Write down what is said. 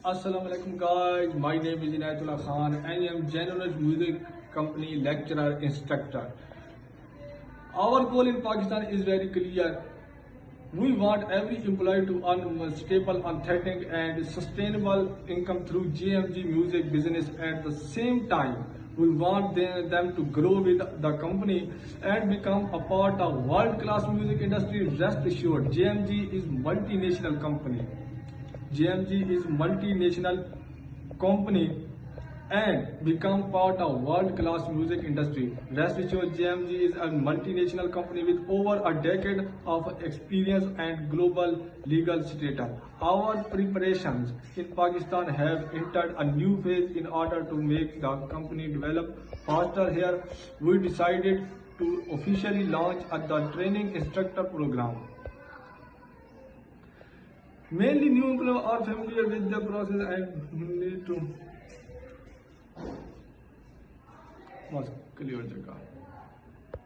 Assalamu alaikum guys, my name is Inayatullah Khan and I am General Music Company lecturer instructor. Our goal in Pakistan is very clear. We want every employee to earn stable, authentic and sustainable income through JMG music business. At the same time, we want them to grow with the company and become a part of world-class music industry. Rest assured, JMG is multinational company. JMG is multinational company and become part of world-class music industry. Rest assured, JMG is a multinational company with over a decade of experience and global legal status. Our preparations in Pakistan have entered a new phase in order to make the company develop faster. Here, we decided to officially launch the training instructor program. Mainly new employees are familiar with the process and need to was clear जगह